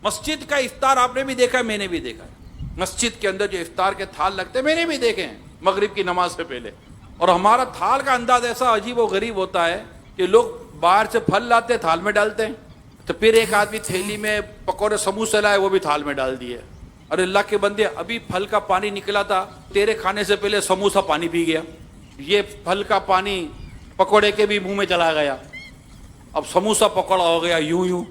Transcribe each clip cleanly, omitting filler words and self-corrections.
مسجد کا افطار آپ نے بھی دیکھا ہے، میں نے بھی دیکھا ہے. مسجد کے اندر جو افطار کے تھال لگتے ہیں میں نے بھی دیکھے ہیں مغرب کی نماز سے پہلے. اور ہمارا تھال کا انداز ایسا عجیب و غریب ہوتا ہے کہ لوگ باہر سے پھل لاتے ہیں تھال میں ڈالتے ہیں، تو پھر ایک آدمی تھیلی میں پکوڑے سموسے لائے وہ بھی تھال میں ڈال دیے. ارے اللہ کے بندے، ابھی پھل کا پانی نکلا تھا، تیرے کھانے سے پہلے سموسا پانی پی گیا، یہ پھل کا پانی پکوڑے کے بھی منہ میں چلا گیا، اب سموسا پکوڑا ہو گیا یوں یوں.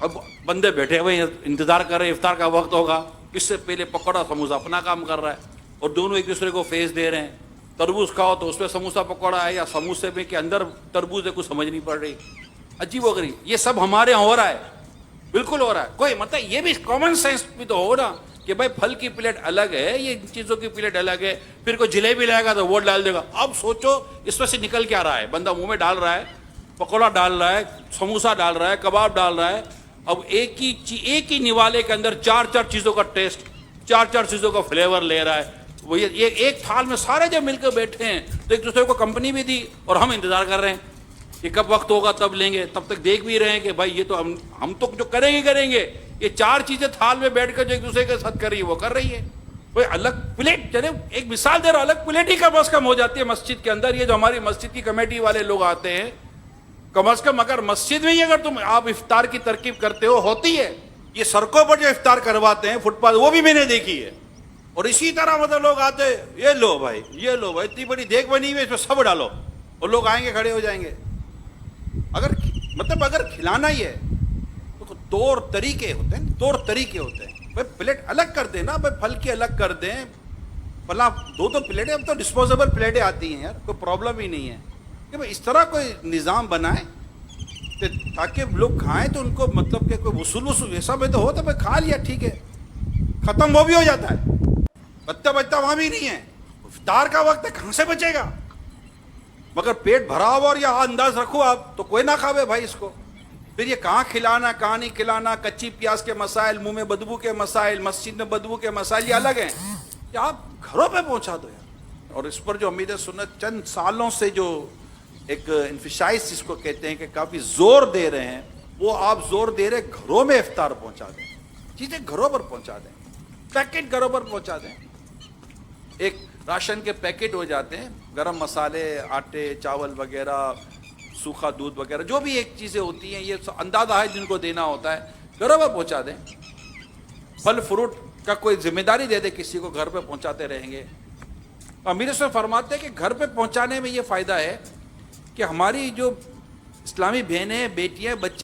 اب بندے بیٹھے ہوئے انتظار کر رہے افطار کا وقت ہوگا، اس سے پہلے پکوڑا سموسا اپنا کام کر رہا ہے اور دونوں ایک دوسرے کو فیس دے رہے ہیں. تربوز کھاؤ تو اس میں سموسا پکوڑا ہے، یا سموسے میں کے اندر تربوز ہے، کچھ سمجھ نہیں پڑ رہی. عجیب و غریب یہ سب ہمارے یہاں ہو رہا ہے، بالکل ہو رہا ہے. کوئی مطلب یہ بھی کامن سینس بھی تو ہو نا کہ بھائی پھل کی پلیٹ الگ ہے، یہ چیزوں کی پلیٹ الگ ہے. پھر کوئی جلیبی لائے گا تو وہ ڈال دے گا. اب سوچو اس میں سے نکل کیا رہا ہے، بندہ منہ میں ڈال رہا ہے، پکوڑا ڈال رہا ہے، سموسا ڈال رہا ہے، کباب ڈال رہا ہے. اب ایک ہی نوالے کے اندر چار چیزوں کا ٹیسٹ، چار چیزوں کا فلیور لے رہا ہے. وہ یہ ایک تھال میں سارے جب مل کے بیٹھے ہیں تو ایک دوسرے کو کمپنی بھی دی اور ہم انتظار کر رہے ہیں کہ کب وقت ہوگا تب لیں گے. تب تک دیکھ بھی رہے ہیں کہ بھائی یہ تو ہم تو جو کریں گے. یہ چار چیزیں تھال میں بیٹھ کر جو ایک دوسرے کے ساتھ کر رہی ہے وہ کر رہی ہے. کوئی الگ پلیٹ، چلے ایک مثال دے رہا، الگ پلیٹ ہی کم از کم ہو جاتی ہے مسجد کے اندر. یہ جو ہماری مسجد کی کمیٹی والے لوگ آتے ہیں، کم از کم اگر مسجد میں ہی اگر آپ افطار کی ترکیب کرتے ہو ہوتی ہے. یہ سڑکوں پر جو افطار کرواتے ہیں فٹ پاتھ، وہ بھی میں نے دیکھی ہے. اور اسی طرح مطلب لوگ آتے، یہ لو بھائی اتنی بڑی دیگ بنی ہوئی ہے، اس میں سب ڈالو، اور لوگ آئیں گے کھڑے ہو جائیں گے. اگر کھلانا ہی ہے تو طور طریقے ہوتے ہیں. بھائی پلیٹ الگ کر دیں نا، بھائی پھل کی الگ کر دیں. بھلا دو پلیٹیں، اب تو ڈسپوزیبل پلیٹیں آتی ہیں یار، کوئی پرابلم ہی نہیں ہے. کہ بھائی اس طرح کوئی نظام بنائیں تاکہ لوگ کھائیں تو ان کو مطلب کہ کوئی وصول ایسا بھی تو ہو تو بھائی کھا لیا ٹھیک ہے، ختم وہ بھی ہو جاتا ہے. بچتا وہاں بھی نہیں ہے. افطار کا وقت ہے، کہاں سے بچے گا؟ مگر پیٹ بھرا ہوا اور یہ انداز رکھو آپ تو کوئی نہ کھاوے بھائی اس کو. پھر یہ کہاں کھلانا کہاں نہیں کھلانا، کچی پیاز کے مسائل، منہ میں بدبو کے مسائل، مسجد میں بدبو کے مسائل، یہ الگ ہیں. کہ آپ گھروں پہ پہنچا دو یار. اور اس پر جو امید سنت چند سالوں سے جو ایک انفسائز جس کو کہتے ہیں کہ کافی زور دے رہے ہیں، وہ آپ زور دے رہے گھروں میں افطار پہنچا دیں، چیزیں گھروں پر پہنچا دیں، پیکٹ گھروں پر پہنچا دیں. ایک راشن کے پیکٹ ہو جاتے ہیں، گرم مسالے، آٹے، چاول وغیرہ، سوکھا دودھ وغیرہ، جو بھی ایک چیزیں ہوتی ہیں، یہ اندازہ ہے جن کو دینا ہوتا ہے، گھروں پر پہنچا دیں. پھل فروٹ کا کوئی ذمہ داری دے دے کسی کو، گھر پہ پہنچاتے رہیں گے. امیر صاحب فرماتے ہیں کہ گھر پہ پہنچانے میں یہ فائدہ ہے کہ ہماری جو اسلامی بہنیں، بیٹیاں، بچے